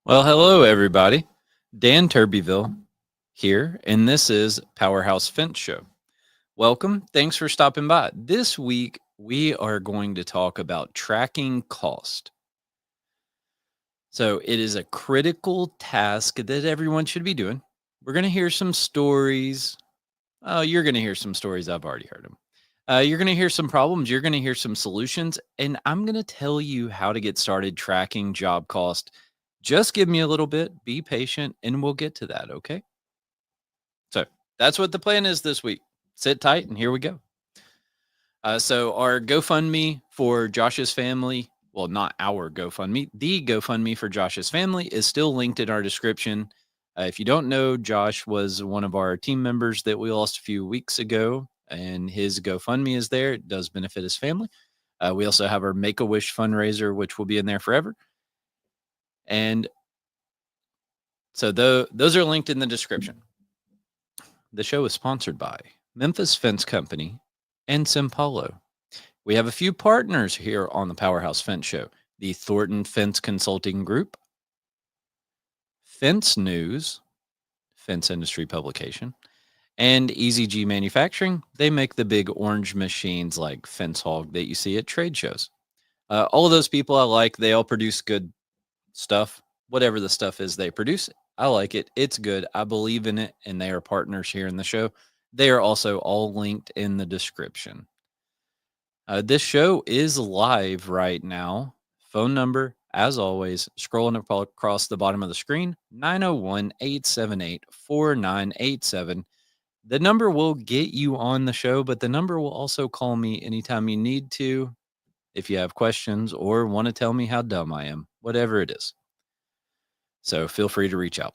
Well, hello, everybody. Dan Turbyville here, and this is Powerhouse Fence Show. Welcome. Thanks for stopping by. This week, we are going to talk about tracking cost. So, it is a critical task that everyone should be doing. We're going to hear some stories. Oh, you're going to hear some stories. I've already heard them. You're going to hear some problems. You're going to hear some solutions. And I'm going to tell you how to get started tracking job cost. Just give me a little bit, be patient, and we'll get to that. Okay. So that's what the plan is this week. Sit tight, and here we go. So, our GoFundMe for Josh's family, well, not our GoFundMe, the GoFundMe for Josh's family is still linked in our description. If you don't know, Josh was one of our team members that we lost a few weeks ago, and his GoFundMe is there. It does benefit his family. We also have our Make a Wish fundraiser, which will be in there forever. And so, those are linked in the description. The show is sponsored by Memphis Fence Company and Simpolo. We have a few partners here on the Powerhouse Fence Show: the Thornton Fence Consulting Group, Fence News, fence industry publication, and EasyG Manufacturing. They make the big orange machines like Fence Hog that you see at trade shows. All of those people I like. They all produce good stuff. Whatever the stuff is they produce, I like it. It's good. I believe in it, and they are partners here in the show. They are also all linked in the description. This show is live right now. Phone number, as always, scrolling across the bottom of the screen, 901-878-4987. The number will get you on the show, but the number will also call me anytime you need to, if you have questions or want to tell me how dumb I am, whatever it is. So feel free to reach out.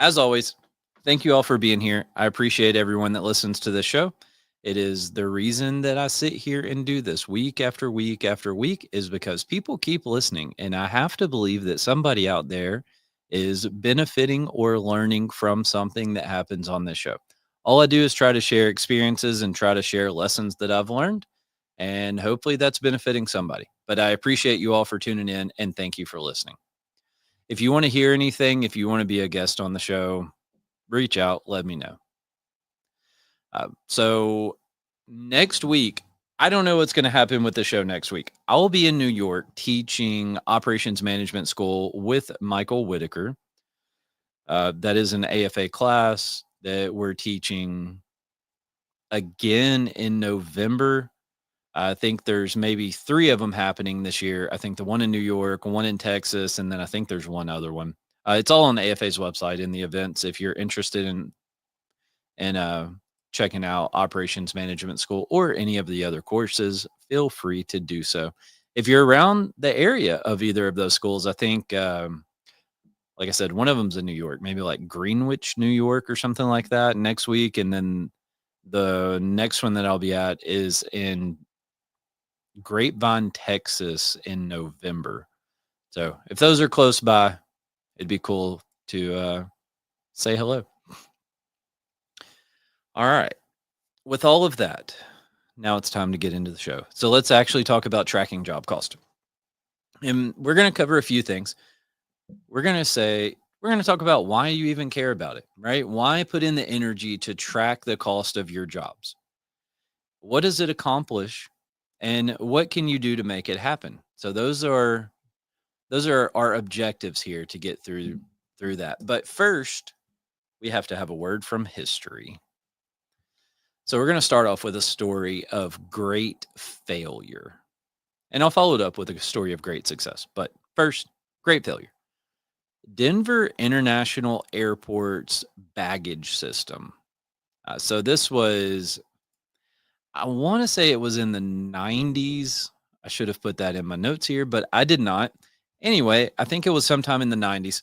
As always, thank you all for being here. I appreciate everyone that listens to this show. It is the reason that I sit here and do this week after week after week is because people keep listening. And I have to believe that somebody out there is benefiting or learning from something that happens on this show. All I do is try to share experiences and try to share lessons that I've learned. And hopefully that's benefiting somebody. But I appreciate you all for tuning in, and thank you for listening. If you want to hear anything, if you want to be a guest on the show, reach out, let me know. So next week, I don't know what's going to happen with the show next week. I'll be in New York teaching operations management school with Michael Whitaker. That is an AFA class that we're teaching again in November. I think there's maybe 3 of them happening this year. I think the one in New York, one in Texas, and then I think there's one other one. It's all on the AFA's website in the events. If you're interested in checking out Operations Management School or any of the other courses, feel free to do so. If you're around the area of either of those schools, I think, like I said, one of them's in New York, maybe like Greenwich, New York or something like that next week. And then the next one that I'll be at is in Grapevine, Texas in November. So if those are close by, it'd be cool to say hello. All right. With all of that, now it's time to get into the show. So let's actually talk about tracking job cost. And we're going to cover a few things. We're going to talk about why you even care about it, right? Why put in the energy to track the cost of your jobs? What does it accomplish? And what can you do to make it happen? So those are our objectives here to get through that. But first, we have to have a word from history. So we're going to start off with a story of great failure. And I'll follow it up with a story of great success. But first, great failure. Denver International Airport's baggage system. So this was, I want to say it was in the 90s. I should have put that in my notes here, but I did not. Anyway, I think it was sometime in the 90s.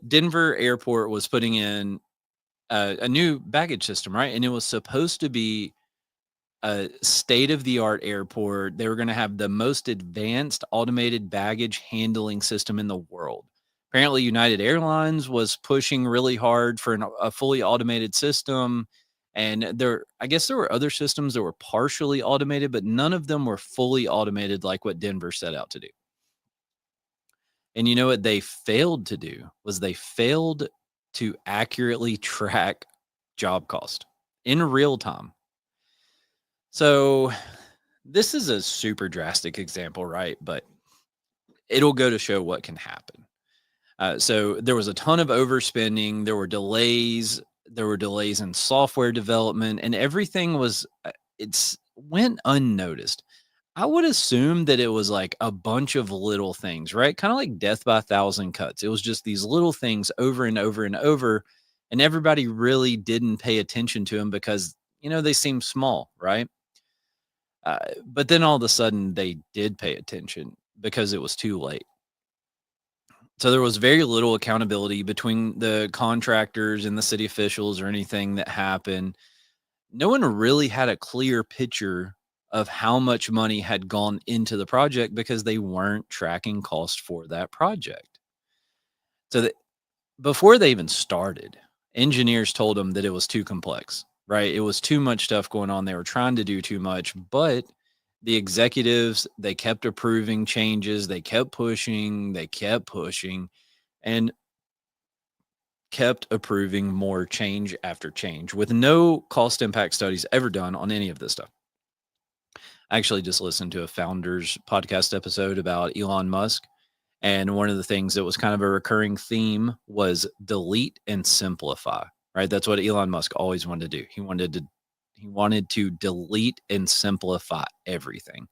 Denver Airport was putting in a new baggage system, right? And it was supposed to be a state-of-the-art airport. They were going to have the most advanced automated baggage handling system in the world. Apparently, United Airlines was pushing really hard for a fully automated system. And I guess there were other systems that were partially automated, but none of them were fully automated like what Denver set out to do. And you know what they failed to do was they failed to accurately track job cost in real time. So this is a super drastic example, right? But it'll go to show what can happen. So there was a ton of overspending. There were delays. There were delays in software development, and everything was it's went unnoticed. I would assume that it was like a bunch of little things, right? Kind of like death by a thousand cuts. It was just these little things over and over and over, and everybody really didn't pay attention to them because they seem small, right? But then all of a sudden they did pay attention because it was too late. So there was very little accountability between the contractors and the city officials or anything that happened. No one really had a clear picture of how much money had gone into the project because they weren't tracking cost for that project. So that before they even started, engineers told them that it was too complex, right? It was too much stuff going on. They were trying to do too much, but the executives, they kept approving changes, they kept pushing, and kept approving more change after change with no cost impact studies ever done on any of this stuff. I actually just listened to a founders podcast episode about Elon Musk. And one of the things that was kind of a recurring theme was delete and simplify, right? That's what Elon Musk always wanted to do. He wanted to delete and simplify everything.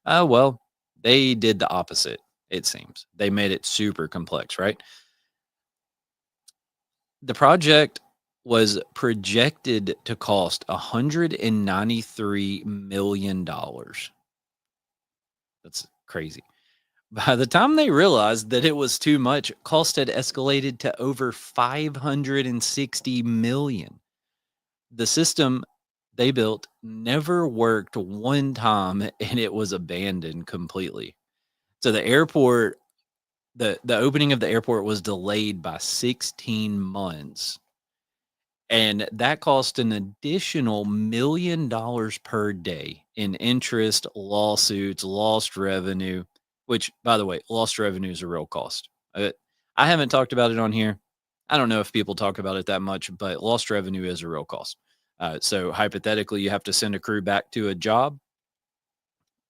Well, they did the opposite, it seems. They made it super complex, right? The project was projected to cost $193 million. That's crazy. By the time they realized that it was too much, cost had escalated to over 560 million. The system they built never worked one time and it was abandoned completely. So the opening of the airport was delayed by 16 months. And that cost an additional $1 million per day in interest, lawsuits, lost revenue, which, by the way, lost revenue is a real cost. I haven't talked about it on here. I don't know if people talk about it that much, but lost revenue is a real cost. So hypothetically, you have to send a crew back to a job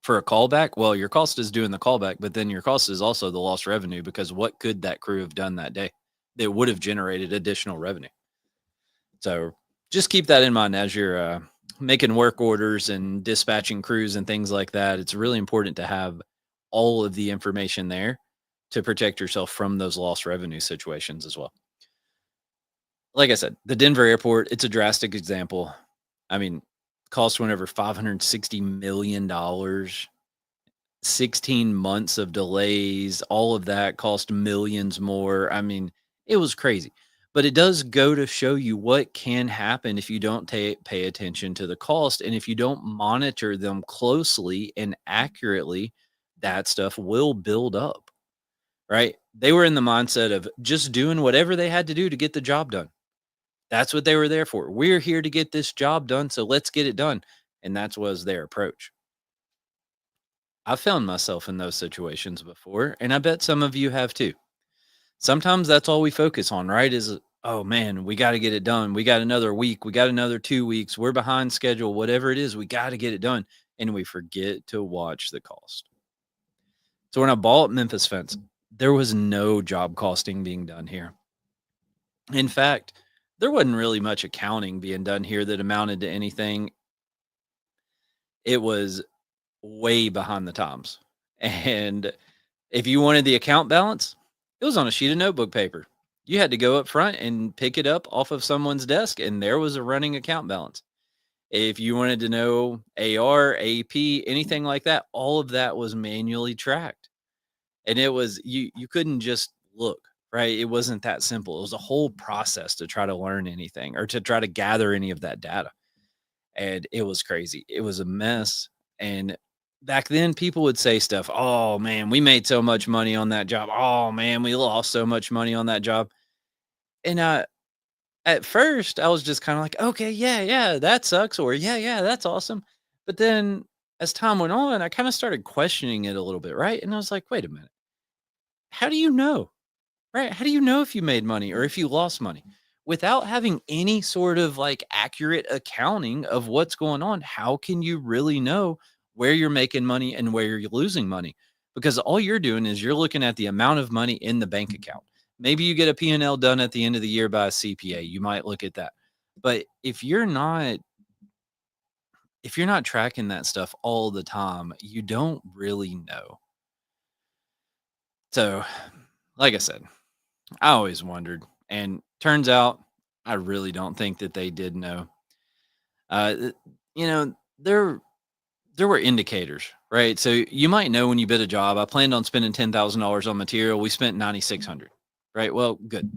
for a callback. Well, your cost is doing the callback, but then your cost is also the lost revenue because what could that crew have done that day that would have generated additional revenue? So just keep that in mind as you're making work orders and dispatching crews and things like that. It's really important to have all of the information there to protect yourself from those lost revenue situations as well. Like I said, the Denver airport, it's a drastic example. I mean, cost went over $560 million, 16 months of delays, all of that cost millions more. I mean, it was crazy. But it does go to show you what can happen if you don't pay attention to the cost and if you don't monitor them closely and accurately, that stuff will build up, right? They were in the mindset of just doing whatever they had to do to get the job done. That's what they were there for. We're here to get this job done, so let's get it done. And that was their approach. I've found myself in those situations before, and I bet some of you have too. Sometimes that's all we focus on, right? Is, oh man, we got to get it done. We got another week. We got another 2 weeks. We're behind schedule. Whatever it is, we got to get it done. And we forget to watch the cost. So when I bought Memphis Fence, there was no job costing being done here. In fact, there wasn't really much accounting being done here that amounted to anything. It was way behind the times. And if you wanted the account balance, it was on a sheet of notebook paper. You had to go up front and pick it up off of someone's desk, and there was a running account balance. If you wanted to know AR, AP, anything like that, all of that was manually tracked. And it was you couldn't just look, right? It wasn't that simple. It was a whole process to try to learn anything or to try to gather any of that data. And it was crazy. It was a mess. And back then people would say stuff, "Oh man, we made so much money on that job. Oh man, we lost so much money on that job." And at first I was just kind of like, "Okay, yeah, yeah, that sucks," or "Yeah, yeah, that's awesome." But then as time went on, I kind of started questioning it a little bit, right? And I was like, "Wait a minute. how do you know? Right? How do you know if you made money or if you lost money? Without having any sort of like accurate accounting of what's going on, how can you really know where you're making money and where you're losing money? Because all you're doing is you're looking at the amount of money in the bank account. Maybe you get a P&L done at the end of the year by a CPA. You might look at that. But if you're not tracking that stuff all the time, you don't really know. So, like I said, I always wondered, and turns out I really don't think that they did know. Th you know, there were indicators, right? So you might know when you bid a job, I planned on spending $10,000 on material. We spent 9,600, right? Well, good.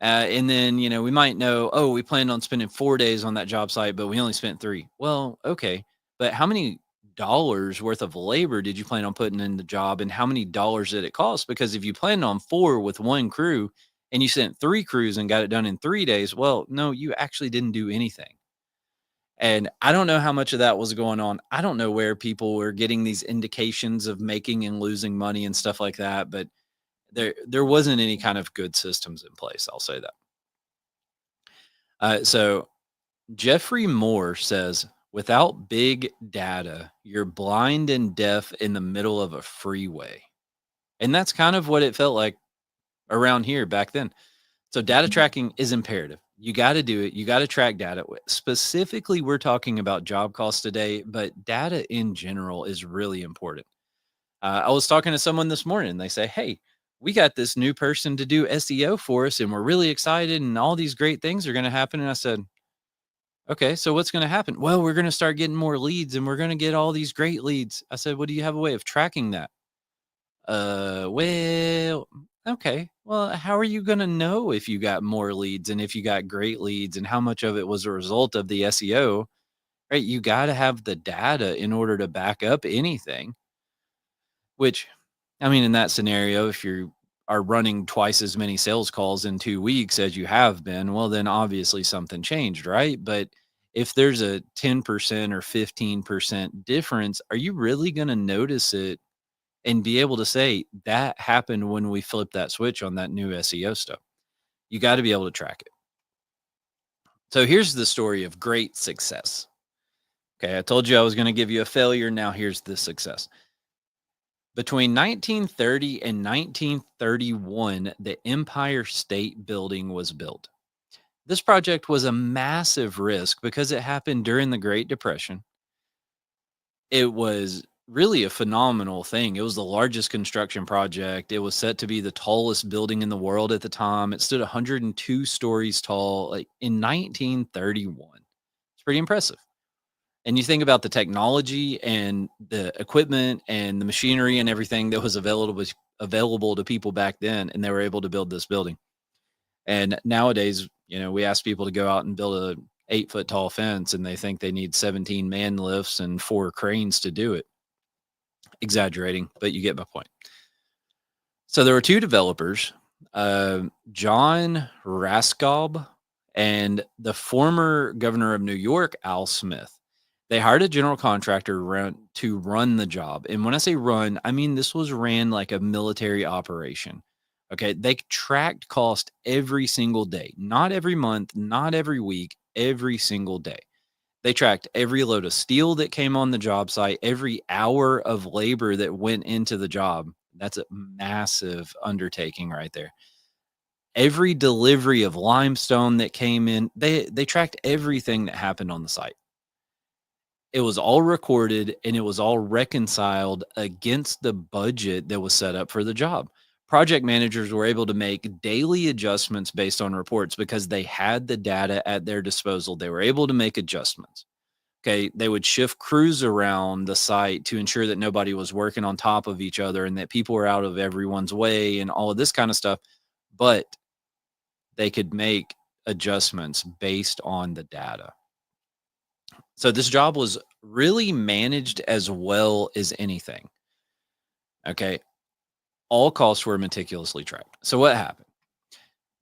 And then, we might know, oh, we planned on spending 4 days on that job site, but we only spent three. Well, okay. But how many dollars worth of labor did you plan on putting in the job? And how many dollars did it cost? Because if you planned on four with one crew and you sent three crews and got it done in 3 days, well, no, you actually didn't do anything. And I don't know how much of that was going on. I don't know where people were getting these indications of making and losing money and stuff like that, but there wasn't any kind of good systems in place. I'll say that. So Jeffrey Moore says, without big data, you're blind and deaf in the middle of a freeway. And that's kind of what it felt like around here back then. So data tracking is imperative. You got to do it. You got to track data. Specifically, we're talking about job costs today, but data in general is really important. I was talking to someone this morning. They say, "Hey, we got this new person to do SEO for us, and we're really excited, and all these great things are going to happen." And I said, "Okay, so what's going to happen?" "Well, we're going to start getting more leads, and we're going to get all these great leads." I said, "Well, do you have a way of tracking that?" Well, okay. Well, how are you going to know if you got more leads and if you got great leads and how much of it was a result of the SEO, right? You got to have the data in order to back up anything, which, I mean, in that scenario, if you are running twice as many sales calls in 2 weeks as you have been, well, then obviously something changed, right? But if there's a 10% or 15% difference, are you really going to notice it and be able to say that happened when we flipped that switch on that new SEO stuff? You got to be able to track it. So here's the story of great success. Okay, I told you I was going to give you a failure. Now here's the success. Between 1930 and 1931, the Empire State Building was built. This project was a massive risk because it happened during the Great Depression. It was really a phenomenal thing. It was the largest construction project. It was set to be the tallest building in the world at the time. It stood 102 stories tall, like in 1931. It's pretty impressive. And you think about the technology and the equipment and the machinery and everything that was available to people back then, and they were able to build this building. And nowadays, we ask people to go out and build a 8 foot tall fence, and they think they need 17 man lifts and 4 cranes to do it. Exaggerating, but you get my point. So there were two developers, John Raskob and the former governor of New York, Al Smith. They hired a general contractor to run the job. And when I say run, I mean this was ran like a military operation. Okay. They tracked cost every single day, not every month, not every week, every single day. They tracked every load of steel that came on the job site, every hour of labor that went into the job. That's a massive undertaking right there. Every delivery of limestone that came in, they tracked everything that happened on the site. It was all recorded and it was all reconciled against the budget that was set up for the job. Project managers were able to make daily adjustments based on reports because they had the data at their disposal. They were able to make adjustments. Okay. They would shift crews around the site to ensure that nobody was working on top of each other and that people were out of everyone's way and all of this kind of stuff. But they could make adjustments based on the data. So this job was really managed as well as anything. Okay. All costs were meticulously tracked. So what happened?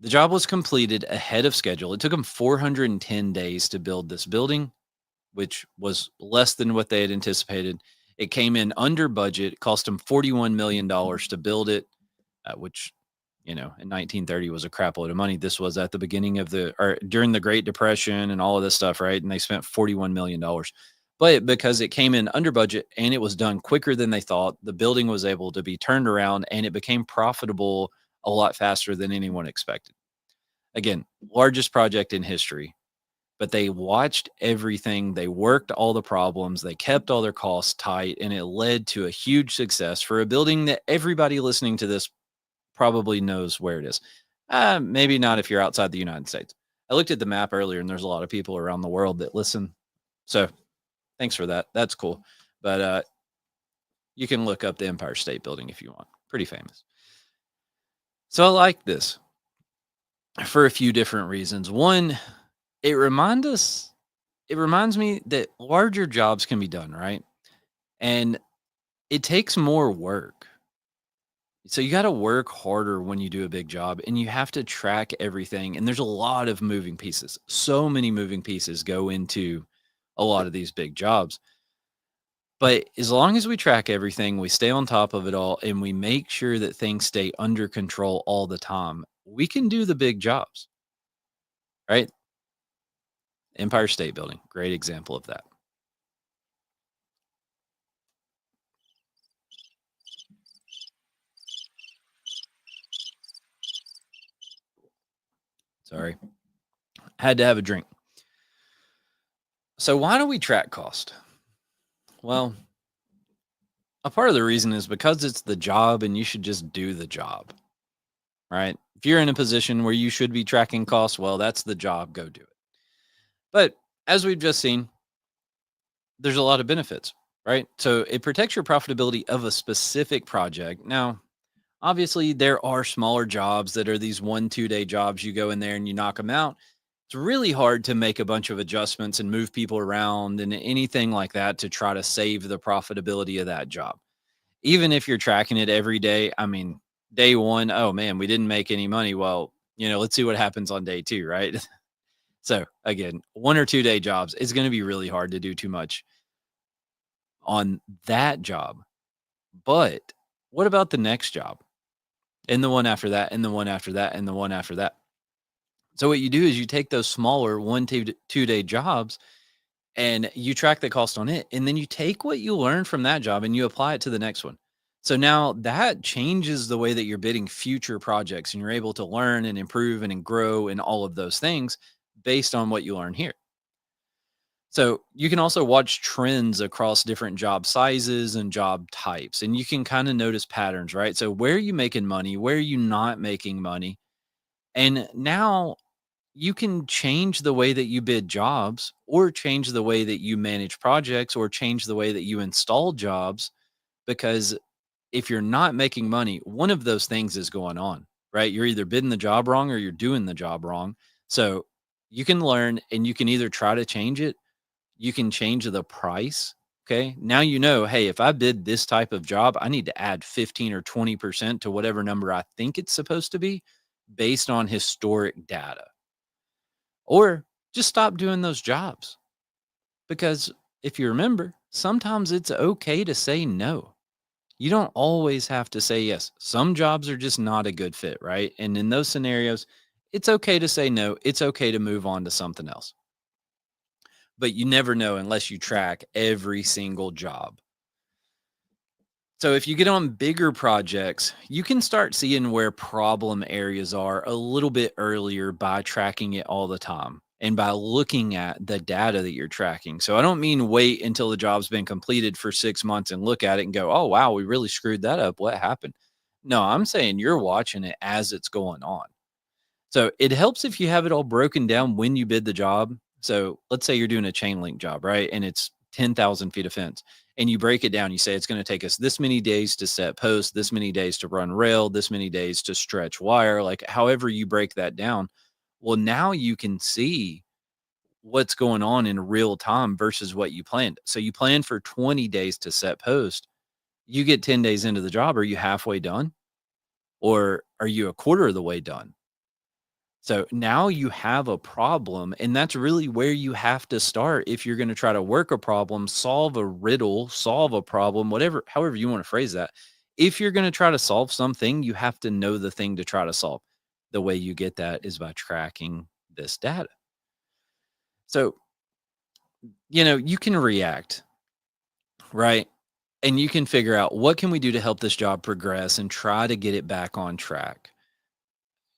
The job was completed ahead of schedule. It took them 410 days to build this building, which was less than what they had anticipated. It came in under budget, cost them $41 million to build it. which, in 1930 was a crap load of money. This was at the beginning of or during the Great Depression and all of this stuff, right? And they spent $41 million. But because it came in under budget and it was done quicker than they thought, the building was able to be turned around and it became profitable a lot faster than anyone expected. Again, largest project in history, but they watched everything. They worked all the problems. They kept all their costs tight, and it led to a huge success for a building that everybody listening to this probably knows where it is. Maybe not if you're outside the United States. I looked at the map earlier, and there's a lot of people around the world that listen. So thanks for that. That's cool. But you can look up the Empire State Building if you want. Pretty famous. So I like this for a few different reasons. One, it reminds me that larger jobs can be done, right? And it takes more work. So you got to work harder when you do a big job, and you have to track everything. And there's a lot of moving pieces. So many moving pieces go into a lot of these big jobs. But as long as we track everything, we stay on top of it all, and we make sure that things stay under control all the time, we can do the big jobs, right? Empire State Building, great example of that. Sorry. Had to have a drink. So why do we track cost? Well, a part of the reason is because it's the job and you should just do the job, right? If you're in a position where you should be tracking costs, well, that's the job, go do it. But as we've just seen, there's a lot of benefits, right? So it protects your profitability of a specific project. Now, obviously, there are smaller jobs that are these 1-2 day jobs. You go in there and you knock them out. It's really hard to make a bunch of adjustments and move people around and anything like that to try to save the profitability of that job. Even if you're tracking it every day, I mean, day one, oh man, we didn't make any money. Well, let's see what happens on day two, right? So again, 1 or 2 day jobs, it's going to be really hard to do too much on that job. But what about the next job? And the one after that, and the one after that, and the one after that. So what you do is you take those smaller 1 to 2 day jobs and you track the cost on it. And then you take what you learn from that job and you apply it to the next one. So now that changes the way that you're bidding future projects, and you're able to learn and improve and grow and all of those things based on what you learn here. So you can also watch trends across different job sizes and job types, and you can kind of notice patterns, right? So where are you making money? Where are you not making money? And now you can change the way that you bid jobs, or change the way that you manage projects, or change the way that you install jobs. Because if you're not making money, one of those things is going on, right? You're either bidding the job wrong or you're doing the job wrong. So you can learn, and you can either try to change it. You can change the price. Okay. Now, hey, if I bid this type of job, I need to add 15 or 20% to whatever number I think it's supposed to be based on historic data. Or just stop doing those jobs. Because if you remember, sometimes it's okay to say no. You don't always have to say yes. Some jobs are just not a good fit, right? And in those scenarios, it's okay to say no. It's okay to move on to something else. But you never know unless you track every single job. So if you get on bigger projects, you can start seeing where problem areas are a little bit earlier by tracking it all the time and by looking at the data that you're tracking. So I don't mean wait until the job's been completed for 6 months and look at it and go, "Oh wow, we really screwed that up. What happened?" No, I'm saying you're watching it as it's going on. So it helps if you have it all broken down when you bid the job. So let's say you're doing a chain link job, right? And it's 10,000 feet of fence, and you break it down. You say it's going to take us this many days to set posts, this many days to run rail, this many days to stretch wire, like however you break that down. Well, now you can see what's going on in real time versus what you planned. So you plan for 20 days to set post. You get 10 days into the job. Are you halfway done? Or are you a quarter of the way done? So now you have a problem, and that's really where you have to start if you're going to try to work a problem, solve a riddle, solve a problem, whatever, however you want to phrase that. if you're going to try to solve something, you have to know the thing to try to solve. The way you get that is by tracking this data. So, you can react, right? And you can figure out what can we do to help this job progress and try to get it back on track.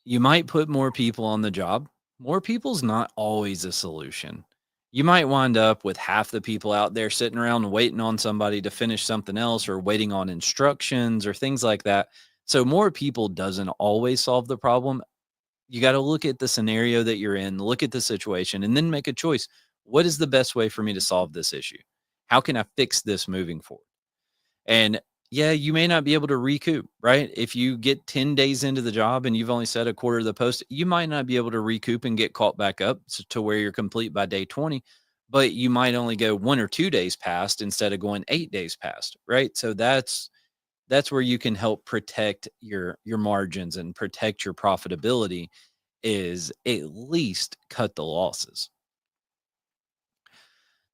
You might put more people on the job. More people's not always a solution. You might wind up with half the people out there sitting around waiting on somebody to finish something else or waiting on instructions or things like that. So more people doesn't always solve the problem. You got to look at the scenario that you're in, look at the situation, and then make a choice. What is the best way for me to solve this issue? How can I fix this moving forward? And yeah, you may not be able to recoup, right? If you get 10 days into the job and you've only set a quarter of the post, you might not be able to recoup and get caught back up to where you're complete by day 20, but you might only go 1 or 2 days past instead of going 8 days past, right? So that's where you can help protect your margins and protect your profitability, is at least cut the losses.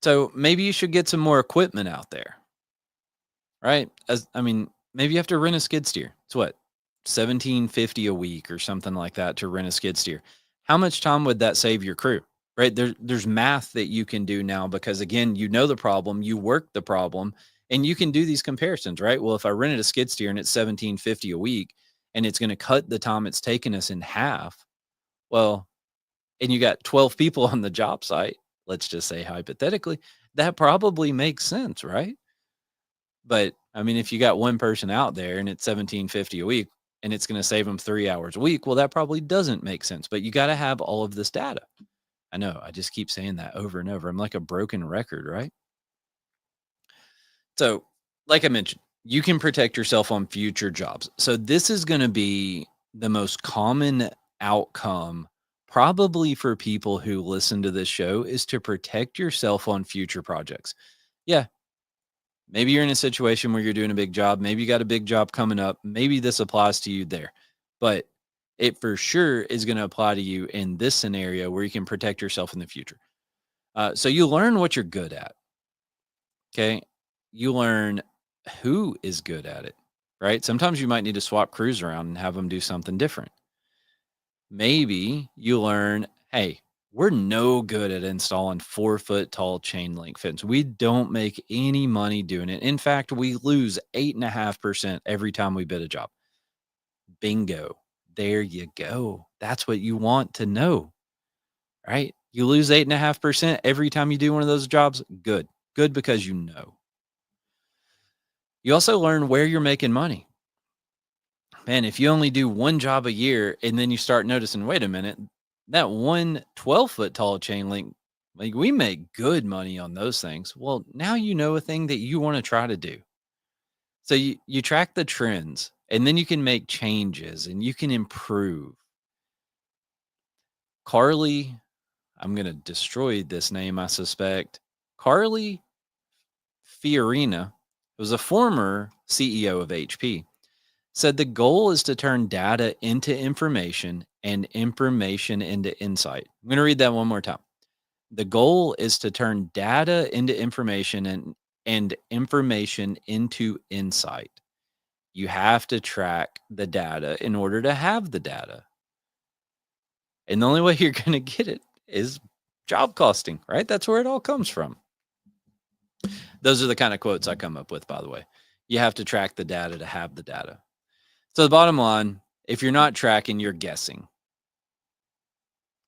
So maybe you should get some more equipment out there, right? Maybe you have to rent a skid steer. It's what, 1750 a week or something like that to rent a skid steer. How much time would that save your crew? Right? There's math that you can do now, because again, you know the problem, you work the problem, and you can do these comparisons, right? Well, if I rented a skid steer and it's 1750 a week and it's going to cut the time it's taken us in half, well, and you got 12 people on the job site, let's just say hypothetically, that probably makes sense, right? But if you got one person out there and it's 1750 a week and it's going to save them 3 hours a week, well, that probably doesn't make sense. But you got to have all of this data. I know, I just keep saying that over and over. I'm like a broken record, right? So, like I mentioned, you can protect yourself on future jobs. So, this is going to be the most common outcome probably for people who listen to this show, is to protect yourself on future projects. Yeah, maybe you're in a situation where you're doing a big job. Maybe you got a big job coming up. Maybe this applies to you there, but it for sure is going to apply to you in this scenario where you can protect yourself in the future. So you learn what you're good at. Okay. You learn who is good at it, right? Sometimes you might need to swap crews around and have them do something different. Maybe you learn, hey, we're no good at installing 4 foot tall chain link fence. We don't make any money doing it. In fact, we lose 8.5% every time we bid a job. Bingo. There you go. That's what you want to know, right? You lose 8.5% every time you do one of those jobs. Good. Good, because you know. You also learn where you're making money. Man, if you only do one job a year and then you start noticing, wait a minute, that one 12-foot tall chain link, like, we make good money on those things. Well, now you know a thing that you want to try to do. So you track the trends, and then you can make changes and you can improve. Carly, I'm going to destroy this name, I suspect. Carly Fiorina, who was a former CEO of HP, said the goal is to turn data into information and information into insight. I'm going to read that one more time. The goal is to turn data into information and information into insight. You have to track the data in order to have the data. And the only way you're going to get it is job costing, right? That's where it all comes from. Those are the kind of quotes I come up with, by the way. You have to track the data to have the data. So the bottom line, if you're not tracking, you're guessing.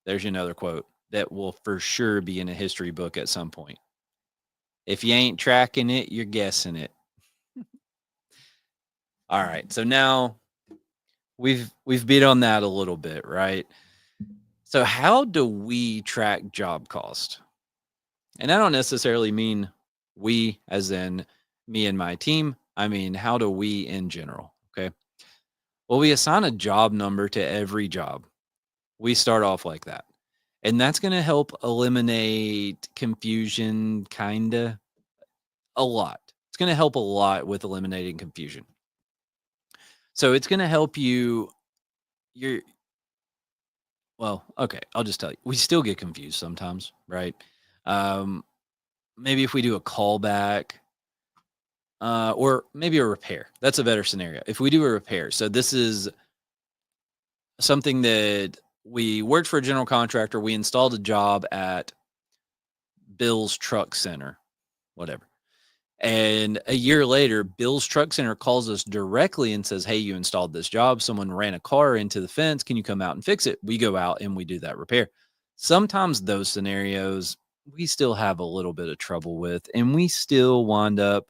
There's another quote that will for sure be in a history book at some point. If you ain't tracking it, you're guessing it. All right. So now we've beat on that a little bit, right? So how do we track job cost? And I don't necessarily mean we as in me and my team. I mean, how do we in general? Okay. Well, we assign a job number to every job. We start off like that. And that's going to help eliminate confusion, kind of a lot. It's going to help a lot with eliminating confusion. So it's going to help you. Well, okay, I'll just tell you. We still get confused sometimes, right? Um, Maybe if we do a callback, or maybe a repair. That's a better scenario. If we do a repair, so this is something that we worked for a general contractor. We installed a job at Bill's Truck Center, whatever. And a year later, Bill's Truck Center calls us directly and says, "Hey, you installed this job. Someone ran a car into the fence. Can you come out and fix it?" We go out and we do that repair. Sometimes those scenarios we still have a little bit of trouble with, and we still wind up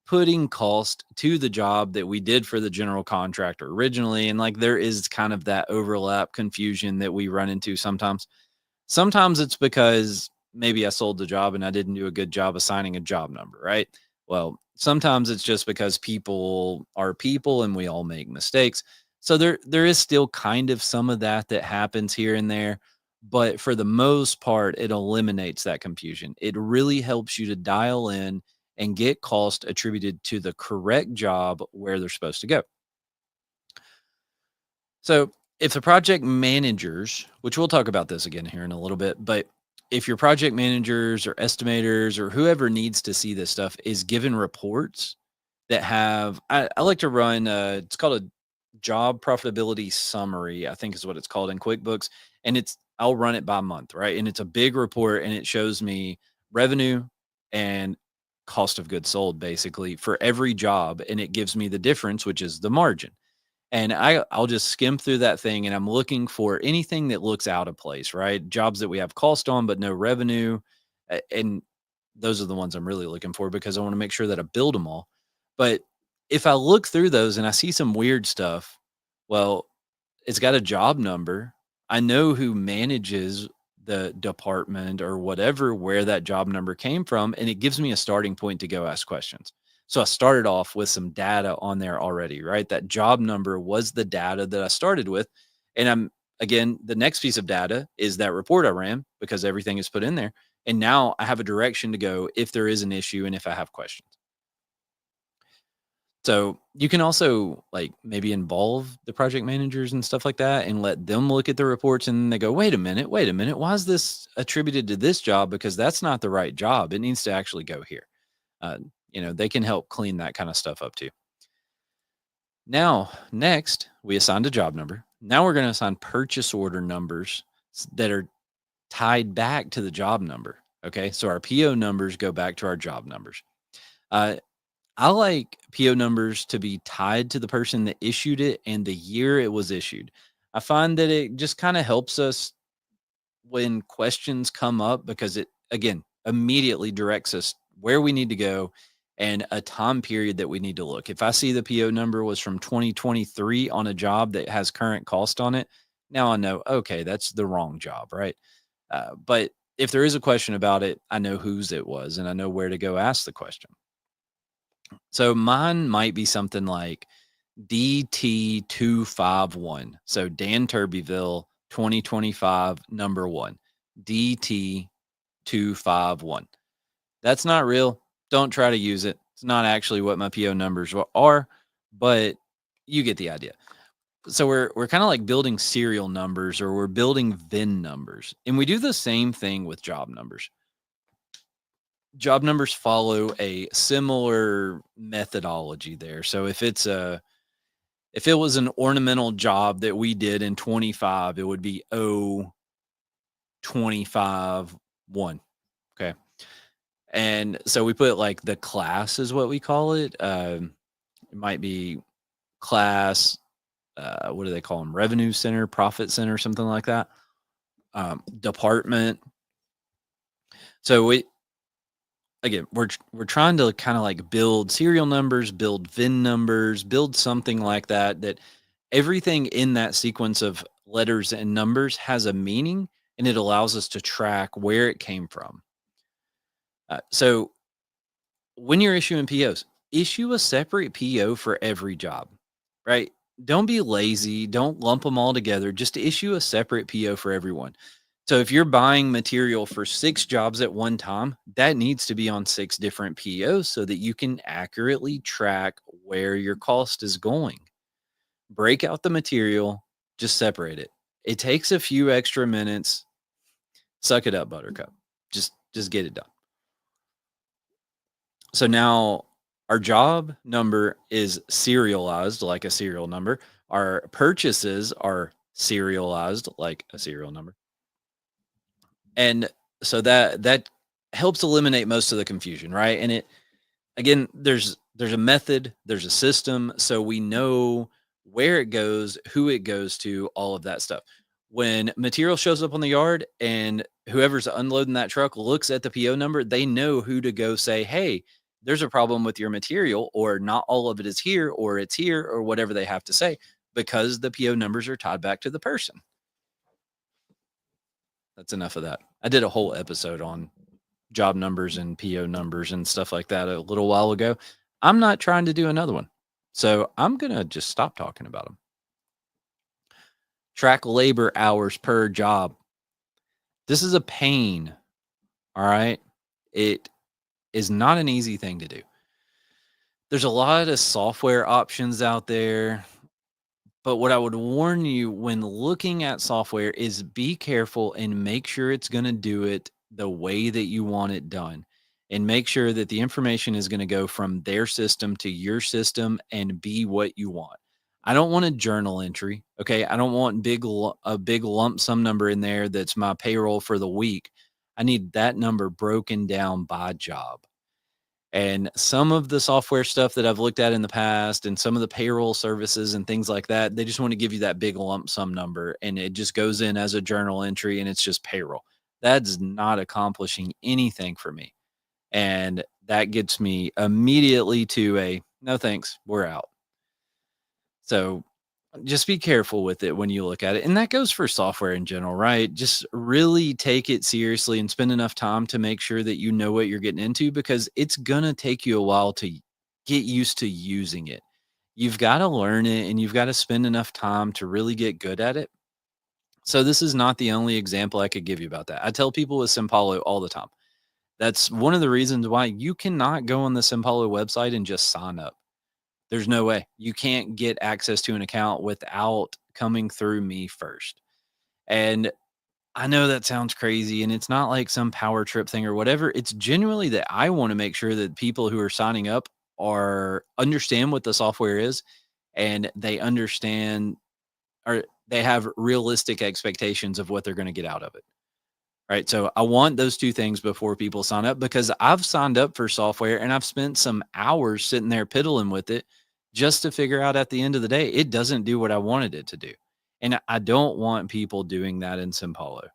putting cost to the job that we did for the general contractor originally. And like there is kind of that overlap confusion that we run into sometimes. Sometimes it's because maybe I sold the job and I didn't do a good job assigning a job number, right? Well, sometimes it's just because people are people and we all make mistakes. So there is still kind of some of that that happens here and there, but for the most part it eliminates that confusion. It really helps you to dial in and get cost attributed to the correct job where they're supposed to go. So, if the project managers, which we'll talk about this again here in a little bit, but if your project managers or estimators or whoever needs to see this stuff is given reports that have, I like to run, it's called a job profitability summary, I think is what it's called in QuickBooks. And I'll run it by month, right? And it's a big report and it shows me revenue and cost of goods sold basically for every job. And it gives me the difference, which is the margin. And I'll just skim through that thing and I'm looking for anything that looks out of place, right? Jobs that we have cost on, but no revenue. And those are the ones I'm really looking for because I want to make sure that I build them all. But if I look through those and I see some weird stuff, well, it's got a job number. I know who manages the department or whatever, where that job number came from. And it gives me a starting point to go ask questions. So I started off with some data on there already, right? That job number was the data that I started with. And again, the next piece of data is that report I ran because everything is put in there. And now I have a direction to go if there is an issue and if I have questions. So you can also like maybe involve the project managers and stuff like that and let them look at the reports and they go, wait a minute, why is this attributed to this job? Because that's not the right job. It needs to actually go here. Uh, they can help clean that kind of stuff up too. Now, next, we assigned a job number. Now we're going to assign purchase order numbers that are tied back to the job number. Okay. So our PO numbers go back to our job numbers. Uh, I like PO numbers to be tied to the person that issued it and the year it was issued. I find that it just kind of helps us when questions come up because it, again, immediately directs us where we need to go and a time period that we need to look. If I see the PO number was from 2023 on a job that has current cost on it, now I know, okay, that's the wrong job, right? But if there is a question about it, I know whose it was and I know where to go ask the question. So mine might be something like DT251. So Dan Turbyville 2025 number 1. DT251. That's not real. Don't try to use it. It's not actually what my PO numbers are, but you get the idea. So we're kind of like building serial numbers or we're building VIN numbers. And we do the same thing with job numbers. Job numbers follow a similar methodology there. So if it was an ornamental job that we did in 25, it would be O25 1. Okay. And so we put like the class is what we call it. It might be class, what do they call them? Revenue center, profit center, something like that. Department. So again, we're trying to kind of like build serial numbers, build VIN numbers, build something like that, that everything in that sequence of letters and numbers has a meaning and it allows us to track where it came from. So when you're issuing POs, issue a separate PO for every job, right? Don't be lazy. Don't lump them all together. Just issue a separate PO for everyone. So if you're buying material for 6 jobs at one time, that needs to be on 6 different POs so that you can accurately track where your cost is going. Break out the material, just separate it. It takes a few extra minutes. Suck it up, Buttercup. Just get it done. So now Our job number is serialized like a serial number. Our purchases are serialized like a serial number. And so that helps eliminate most of the confusion, right? And it again, there's a method, there's a system, so we know where it goes, who it goes to, all of that stuff. When material shows up on the yard and whoever's unloading that truck looks at the PO number, they know who to go say, "Hey, there's a problem with your material," or "Not all of it is here," or "It's here," or whatever they have to say, because the PO numbers are tied back to the person. That's enough of that. I did a whole episode on job numbers and PO numbers and stuff like that a little while ago. I'm not trying to do another one. So I'm going to just stop talking about them. Track labor hours per job. This is a pain. All right. It is not an easy thing to do. There's a lot of software options out there. But what I would warn you when looking at software is be careful and make sure it's going to do it the way that you want it done. And make sure that the information is going to go from their system to your system and be what you want. I don't want a journal entry. Okay. I don't want a big lump sum number in there that's my payroll for the week. I need that number broken down by job. And some of the software stuff that I've looked at in the past and some of the payroll services and things like that, they just want to give you that big lump sum number and it just goes in as a journal entry and it's just payroll. That's not accomplishing anything for me. And that gets me immediately to a no thanks, we're out. So just be careful with it when you look at it. And that goes for software in general, right? Just really take it seriously and spend enough time to make sure that you know what you're getting into because it's going to take you a while to get used to using it. You've got to learn it and you've got to spend enough time to really get good at it. So, this is not the only example I could give you about that. I tell people with Simpalo all the time. That's one of the reasons why you cannot go on the Simpalo website and just sign up. There's no way. You can't get access to an account without coming through me first. And I know that sounds crazy and it's not like some power trip thing or whatever. It's genuinely that I want to make sure that people who are signing up are understand what the software is and they understand or they have realistic expectations of what they're going to get out of it. Right. So I want those two things before people sign up because I've signed up for software and I've spent some hours sitting there piddling with it just to figure out at the end of the day, it doesn't do what I wanted it to do. And I don't want people doing that in Simpalo.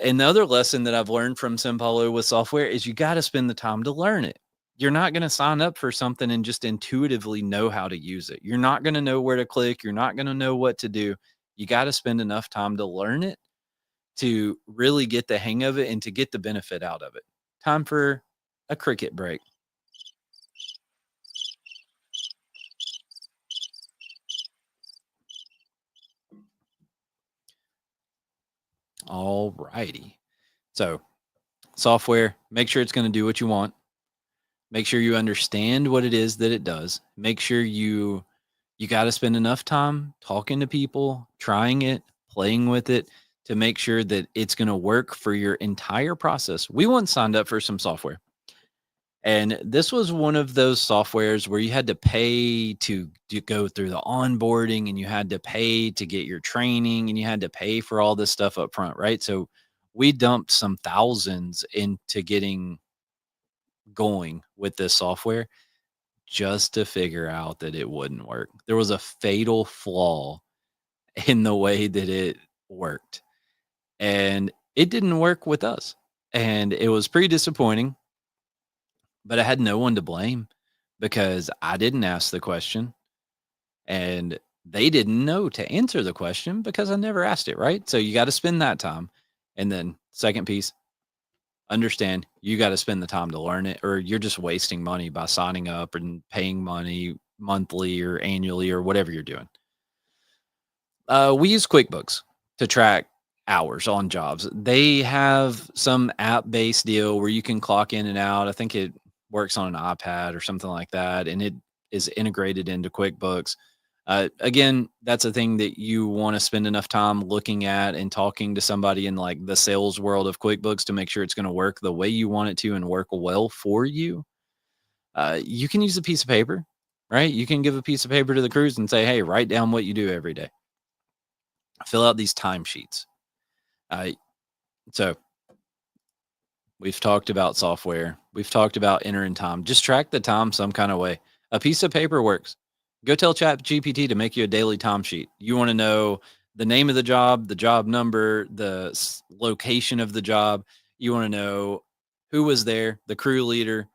And the other lesson that I've learned from Simpalo with software is you got to spend the time to learn it. You're not going to sign up for something and just intuitively know how to use it. You're not going to know where to click. You're not going to know what to do. You got to spend enough time to learn it to really get the hang of it and to get the benefit out of it. Time for a cricket break. All righty. So, software, make sure it's going to do what you want. Make sure you understand what it is that it does. Make sure you got to spend enough time talking to people, trying it, playing with it to make sure that it's going to work for your entire process. We once signed up for some software. And this was one of those softwares where you had to pay to go through the onboarding and you had to pay to get your training and you had to pay for all this stuff up front, right? So we dumped some thousands into getting going with this software just to figure out that it wouldn't work. There was a fatal flaw in the way that it worked. And it didn't work with us. And it was pretty disappointing, but I had no one to blame because I didn't ask the question and they didn't know to answer the question because I never asked it, right? So you got to spend that time. And then, second piece, understand you got to spend the time to learn it or you're just wasting money by signing up and paying money monthly or annually or whatever you're doing. We use QuickBooks to track hours on jobs. They have some app-based deal where you can clock in and out. I think it works on an iPad or something like that, and it is integrated into QuickBooks. Again, that's a thing that you want to spend enough time looking at and talking to somebody in like the sales world of QuickBooks to make sure it's going to work the way you want it to and work well for you. You can use a piece of paper, right? You can give a piece of paper to the crews and say, hey, write down what you do every day. Fill out these timesheets. Uh, so we've talked about software. We've talked about entering time. Just track the time some kind of way. A piece of paper works. Go tell Chat GPT to make you a daily timesheet. You want to know the name of the job number, the location of the job. You want to know who was there, the crew leader,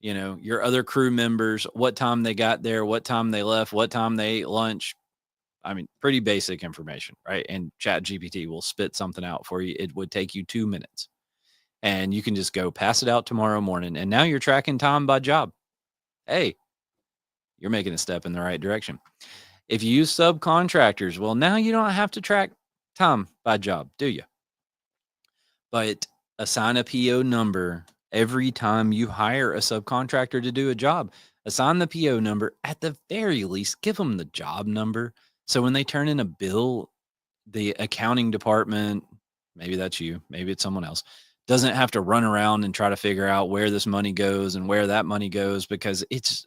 your other crew members, what time they got there, what time they left, what time they ate lunch. I mean, pretty basic information, right? And Chat GPT will spit something out for you. It would take you 2 minutes and you can just go pass it out tomorrow morning. And now you're tracking time by job. Hey, you're making a step in the right direction. If you use subcontractors, well, now you don't have to track time by job, do you? But assign a PO number every time you hire a subcontractor to do a job. Assign the PO number. At the very least, give them the job number. So when they turn in a bill, the accounting department, maybe that's you, maybe it's someone else, doesn't have to run around and try to figure out where this money goes and where that money goes because it's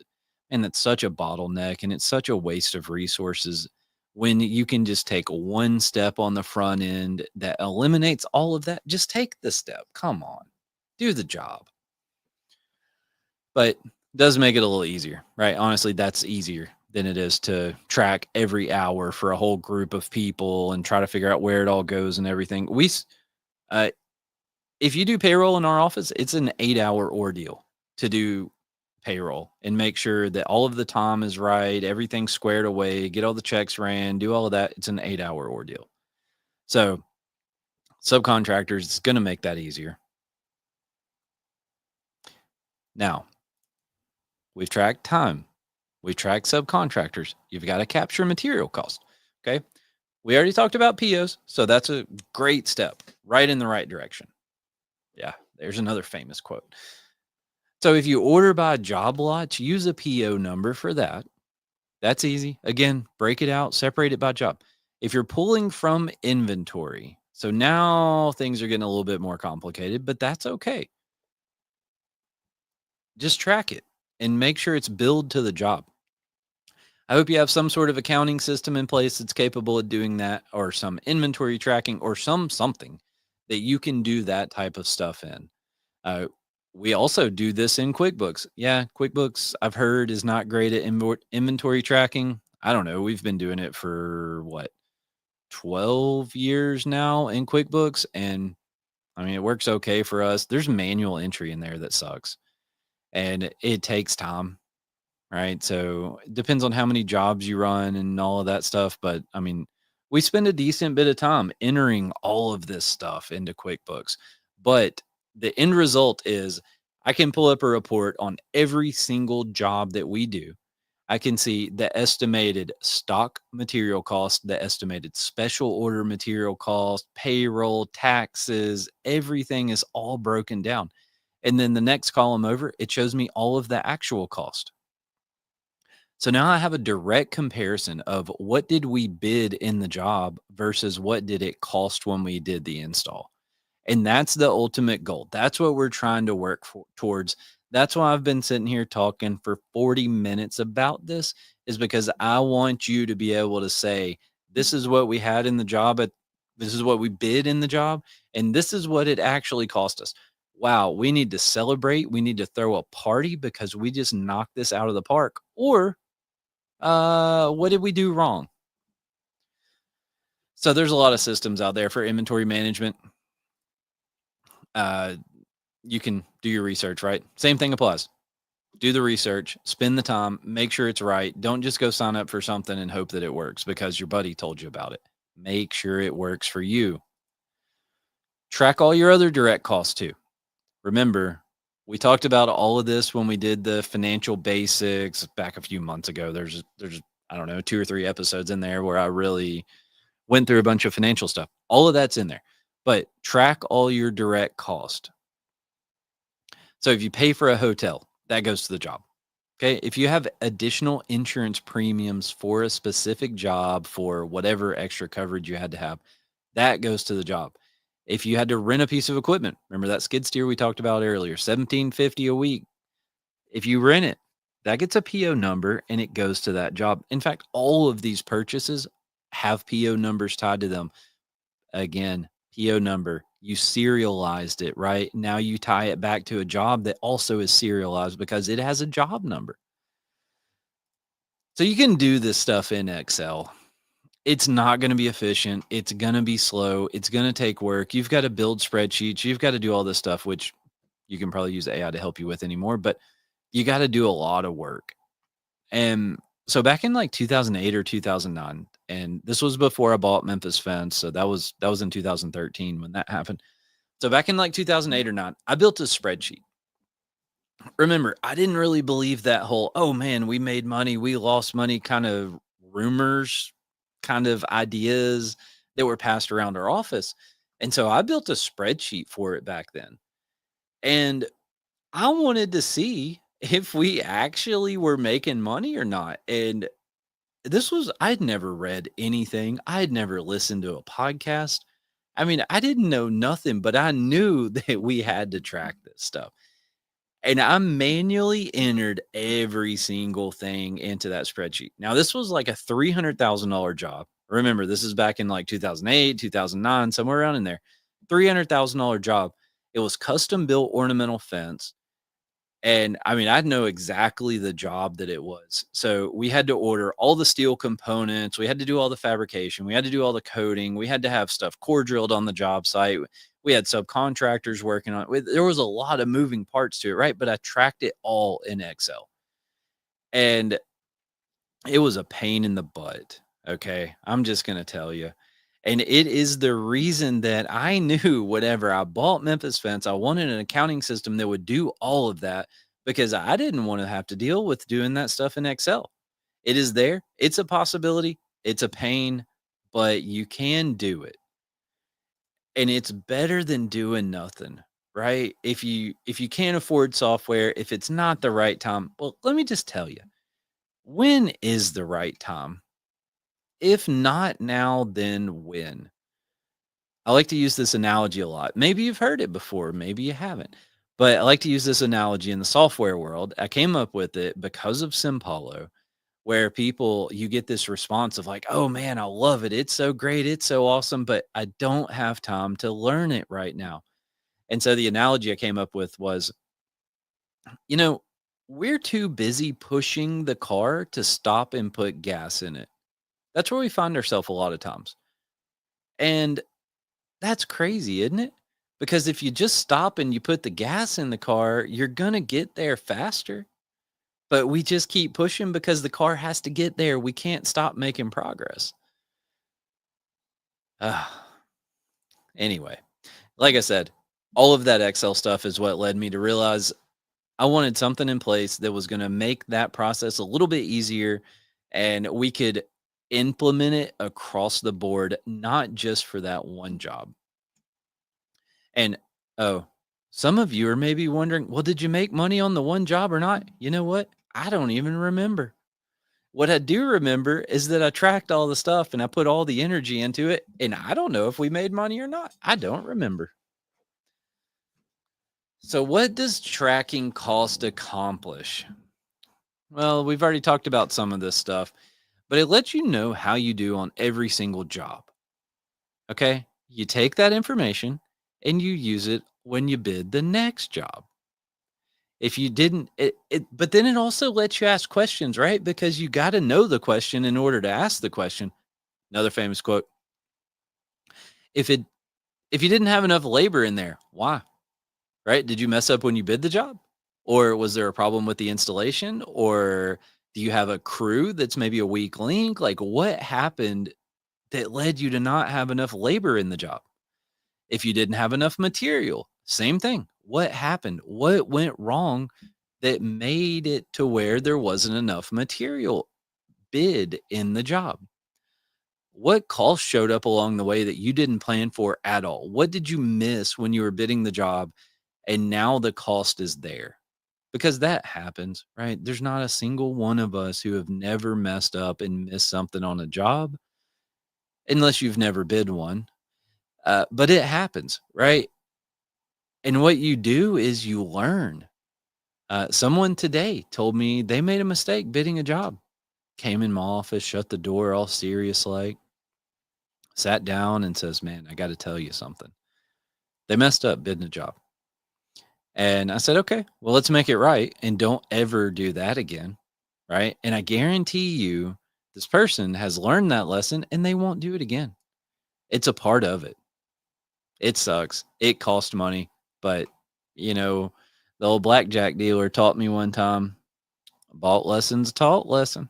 such a bottleneck and it's such a waste of resources when you can just take one step on the front end that eliminates all of that. Just take the step. Come on, do the job. But does make it a little easier, right? Honestly, that's easier than it is to track every hour for a whole group of people and try to figure out where it all goes and everything. Uh, if you do payroll in our office, it's an 8-hour ordeal to do payroll and make sure that all of the time is right, everything's squared away, get all the checks ran, do all of that. It's an 8-hour ordeal. So subcontractors is going to make that easier. Now, we've tracked time. We've tracked subcontractors. You've got to capture material cost. Okay. We already talked about POs. So that's a great step right in the right direction. Yeah. There's another famous quote. So if you order by job lots, use a PO number for that. That's easy. Again, break it out, separate it by job. If you're pulling from inventory, so now things are getting a little bit more complicated, but that's okay. Just track it and make sure it's billed to the job. I hope you have some sort of accounting system in place that's capable of doing that, or some inventory tracking, or something that you can do that type of stuff in. Uh, we also do this in QuickBooks. Yeah, QuickBooks I've heard is not great at inventory tracking. I don't know. We've been doing it for what, 12 years now in QuickBooks, and I mean it works okay for us. There's manual entry in there that sucks, and it takes time. Right? So it depends on how many jobs you run and all of that stuff. But I mean, we spend a decent bit of time entering all of this stuff into QuickBooks. But the end result is I can pull up a report on every single job that we do. I can see the estimated stock material cost, the estimated special order material cost, payroll, taxes, everything is all broken down. And then the next column over, it shows me all of the actual cost. So now I have a direct comparison of what did we bid in the job versus what did it cost when we did the install. And that's the ultimate goal. That's what we're trying to work towards. That's why I've been sitting here talking for 40 minutes about this, is because I want you to be able to say, this is what we had in the job this is what we bid in the job, and this is what it actually cost us. Wow, we need to celebrate. We need to throw a party because we just knocked this out of the park. Or what did we do wrong? So there's a lot of systems out there for inventory management. Uh, you can do your research, right? Same thing applies. Do the research, spend the time, make sure it's right. Don't just go sign up for something and hope that it works because your buddy told you about it. Make sure it works for you. Track all your other direct costs too. Remember, we talked about all of this when we did the financial basics back a few months ago. There's I don't know, 2 or 3 episodes in there where I really went through a bunch of financial stuff. All of that's in there. But track all your direct cost. So if you pay for a hotel, that goes to the job. Okay. If you have additional insurance premiums for a specific job for whatever extra coverage you had to have, that goes to the job. If you had to rent a piece of equipment, remember that skid steer we talked about earlier, $17.50 a week. If you rent it, that gets a PO number and it goes to that job. In fact, all of these purchases have PO numbers tied to them. Again, PO number, you serialized it, right? Now you tie it back to a job that also is serialized because it has a job number. So you can do this stuff in Excel. It's not going to be efficient. It's going to be slow. It's going to take work. You've got to build spreadsheets. You've got to do all this stuff, which you can probably use AI to help you with anymore, but you got to do a lot of work. And so back in like 2008 or 2009, and this was before I bought Memphis Fence. So that was in 2013 when that happened. So back in like 2008 or 9, I built a spreadsheet. Remember, I didn't really believe that whole, oh man, we made money, we lost money kind of rumors, kind of ideas that were passed around our office. And so I built a spreadsheet for it back then. And I wanted to see if we actually were making money or not. And I'd never read anything, I had never listened to a podcast. I mean, I didn't know nothing, but I knew that we had to track this stuff. And I manually entered every single thing into that spreadsheet. Now, this was like a $300,000 job. Remember, this is back in like 2008, 2009, somewhere around in there. $300,000 job. It was custom built ornamental fence. And I mean, I know exactly the job that it was. So we had to order all the steel components. We had to do all the fabrication. We had to do all the coding. We had to have stuff core drilled on the job site. We had subcontractors working on it. There was a lot of moving parts to it, right? But I tracked it all in Excel. And it was a pain in the butt. Okay. I'm just going to tell you. And it is the reason that I knew whenever I bought Memphis Fence, I wanted an accounting system that would do all of that because I didn't want to have to deal with doing that stuff in Excel. It is there. It's a possibility. It's a pain, but you can do it. And it's better than doing nothing, right? If you can't afford software, if it's not the right time, well, let me just tell you, when is the right time? If not now, then when? I like to use this analogy a lot. Maybe you've heard it before, maybe you haven't. But I like to use this analogy in the software world. I came up with it because of Simpalo, where you get this response of like, oh man, I love it. It's so great. It's so awesome. But I don't have time to learn it right now. And so the analogy I came up with was, you know, we're too busy pushing the car to stop and put gas in it. That's where we find ourselves a lot of times. And that's crazy, isn't it? Because if you just stop and you put the gas in the car, you're gonna get there faster. But we just keep pushing because the car has to get there. We can't stop making progress. Ah, anyway, like I said, all of that Excel stuff is what led me to realize I wanted something in place that was gonna make that process a little bit easier and we could implement it across the board, not just for that one job. And oh, some of you are maybe wondering, well, did you make money on the one job or not? You know what? I don't even remember. What I do remember is that I tracked all the stuff and I put all the energy into it. And I don't know if we made money or not. I don't remember. So, what does tracking cost accomplish? Well, we've already talked about some of this stuff, but it lets you know how you do on every single job. Okay. You take that information and you use it when you bid the next job. If you didn't but then it also lets you ask questions, right? Because you gotta know the question in order to ask the question. Another famous quote, if it if you didn't have enough labor in there, why? Right? Did you mess up when you bid the job? Or was there a problem with the installation? Or do you have a crew that's maybe a weak link? Like what happened that led you to not have enough labor in the job? If you didn't have enough material, same thing. What happened? What went wrong that made it to where there wasn't enough material bid in the job? What costs showed up along the way that you didn't plan for at all? What did you miss when you were bidding the job and now the cost is there? Because that happens, right? There's not a single one of us who have never messed up and missed something on a job unless you've never bid one. But it happens, right? And what you do is you learn. Someone today told me they made a mistake bidding a job. Came in my office, shut the door, all serious like, sat down and says, "Man, I got to tell you something. They messed up bidding a job." And I said, "Okay, well, let's make it right and don't ever do that again." Right. And I guarantee you, this person has learned that lesson and they won't do it again. It's a part of it. It sucks. It cost money, but you know, the old blackjack dealer taught me one time, bought lessons, taught lesson.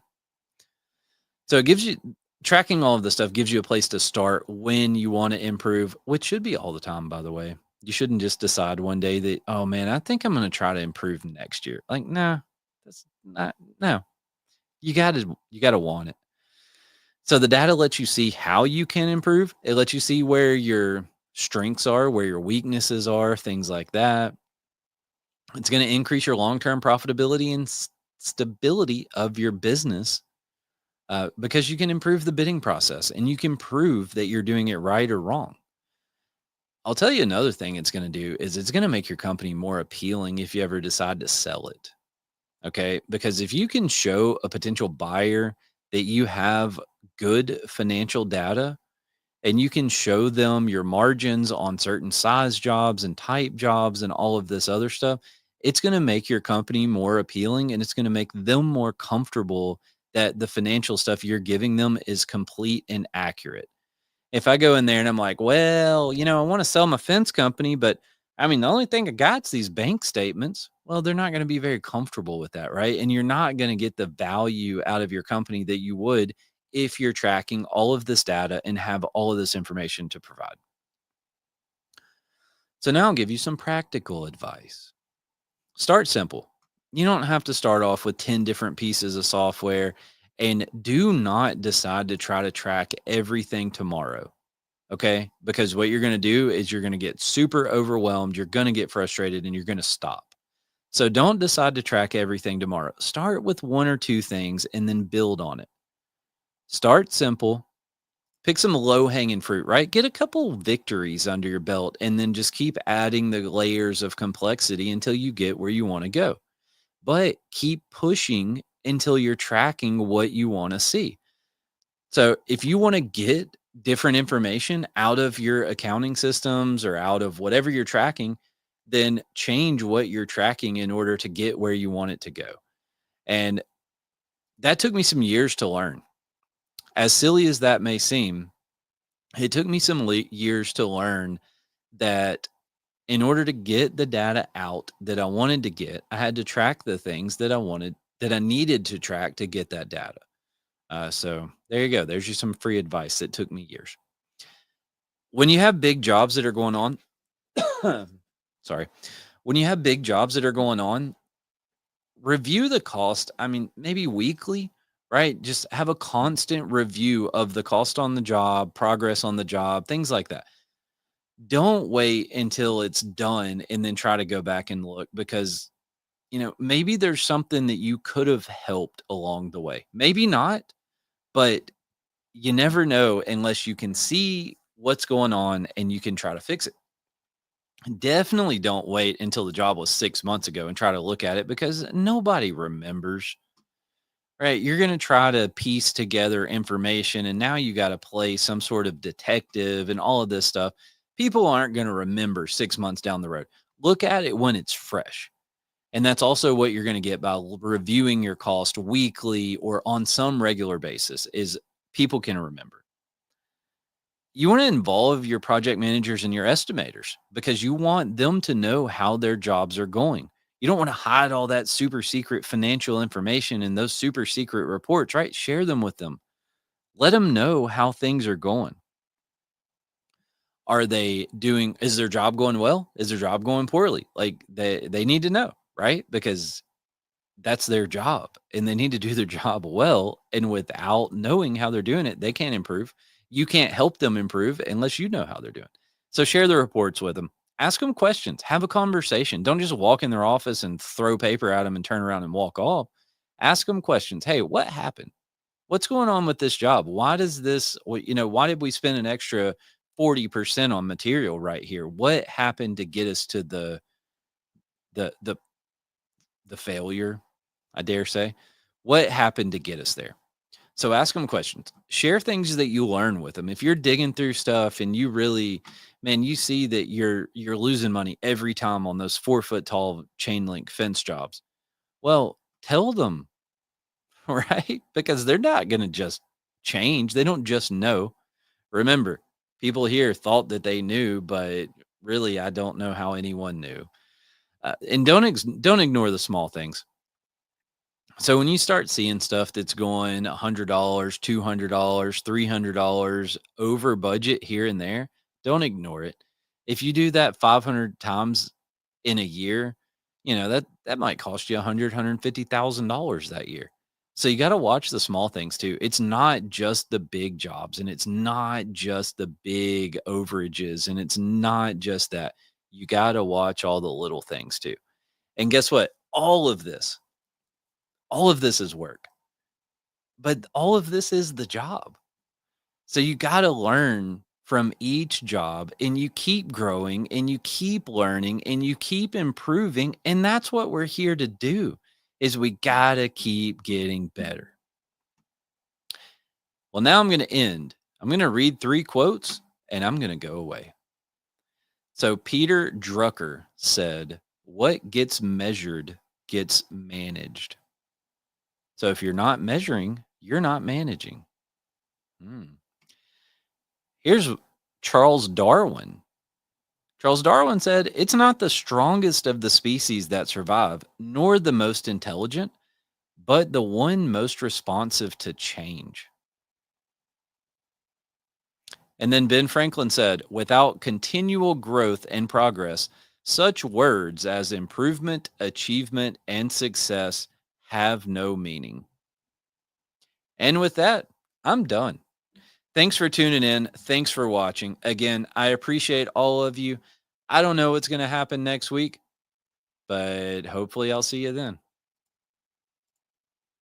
So it gives you tracking all of this stuff gives you a place to start when you want to improve, which should be all the time, by the way. You shouldn't just decide one day that, oh man, I think I'm going to try to improve next year. Like, nah, that's not, no, you gotta want it. So the data lets you see how you can improve. It lets you see where your strengths are, where your weaknesses are, things like that. It's going to increase your long-term profitability and stability of your business, because you can improve the bidding process and you can prove that you're doing it right or wrong. I'll tell you another thing it's going to do is it's going to make your company more appealing if you ever decide to sell it. Okay. Because if you can show a potential buyer that you have good financial data and you can show them your margins on certain size jobs and type jobs and all of this other stuff, it's going to make your company more appealing and it's going to make them more comfortable that the financial stuff you're giving them is complete and accurate. If I go in there and I'm like, well, I want to sell my fence company, but I mean, the only thing I got's these bank statements. Well, they're not going to be very comfortable with that, right? And you're not going to get the value out of your company that you would if you're tracking all of this data and have all of this information to provide. So now I'll give you some practical advice. Start simple. You don't have to start off with 10 different pieces of software, and do not decide to try to track everything tomorrow. Okay. Because what you're going to do is you're going to get super overwhelmed. You're going to get frustrated and you're going to stop. So don't decide to track everything tomorrow. Start with one or two things and then build on it. Start simple. Pick some low hanging fruit, right? Get a couple victories under your belt and then just keep adding the layers of complexity until you get where you want to go. But keep pushing until you're tracking what you want to see. So if you want to get different information out of your accounting systems or out of whatever you're tracking, then change what you're tracking in order to get where you want it to go. And that took me some years to learn. As silly as that may seem, it took me some years to learn that in order to get the data out that I wanted to get, I had to track the things that I needed to track to get that data. So there you go. There's just some free advice that took me years. When you have big jobs that are going on, sorry, when you have big jobs that are going on, review the cost. I mean, maybe weekly, right? Just have a constant review of the cost on the job, progress on the job, things like that. Don't wait until it's done and then try to go back and look because, maybe there's something that you could have helped along the way. Maybe not, but you never know unless you can see what's going on and you can try to fix it. Definitely don't wait until the job was 6 months ago and try to look at it because nobody remembers, right? You're going to try to piece together information and now you got to play some sort of detective and all of this stuff. People aren't going to remember 6 months down the road. Look at it when it's fresh. And that's also what you're going to get by reviewing your cost weekly or on some regular basis is people can remember. You want to involve your project managers and your estimators because you want them to know how their jobs are going. You don't want to hide all that super secret financial information and those super secret reports, right? Share them with them. Let them know how things are going. Is their job going well? Is their job going poorly? Like they need to know, right? Because that's their job and they need to do their job well. And without knowing how they're doing it, they can't improve. You can't help them improve unless you know how they're doing. So share the reports with them. Ask them questions. Have a conversation. Don't just walk in their office and throw paper at them and turn around and walk off. Ask them questions. Hey, what happened? What's going on with this job? Why does why did we spend an extra 40% on material right here? What happened to get us to the the failure, I dare say. What happened to get us there? So ask them questions. Share things that you learn with them. If you're digging through stuff and you really, man, you see that you're losing money every time on those 4 foot tall chain link fence jobs. Well, tell them, right? Because they're not going to just change. They don't just know. Remember, people here thought that they knew, but really, I don't know how anyone knew. And don't ignore the small things. So when you start seeing stuff that's going $100, $200, $300 over budget here and there, don't ignore it. If you do that 500 times in a year, that might cost you 150,000 that year. So you got to watch the small things too. It's not just the big jobs, and it's not just the big overages, and it's not just that. You got to watch all the little things too. And guess what? All of this is work, but all of this is the job. So you got to learn from each job, and you keep growing and you keep learning and you keep improving. And that's what we're here to do, is we got to keep getting better. Well, now I'm going to end. I'm going to read 3 quotes and I'm going to go away. So Peter Drucker said, "What gets measured gets managed." So if you're not measuring, you're not managing. Here's Charles Darwin. Charles Darwin said, "It's not the strongest of the species that survive, nor the most intelligent, but the one most responsive to change." And then Ben Franklin said, "Without continual growth and progress, such words as improvement, achievement, and success have no meaning." And with that, I'm done. Thanks for tuning in. Thanks for watching. Again, I appreciate all of you. I don't know what's going to happen next week, but hopefully I'll see you then.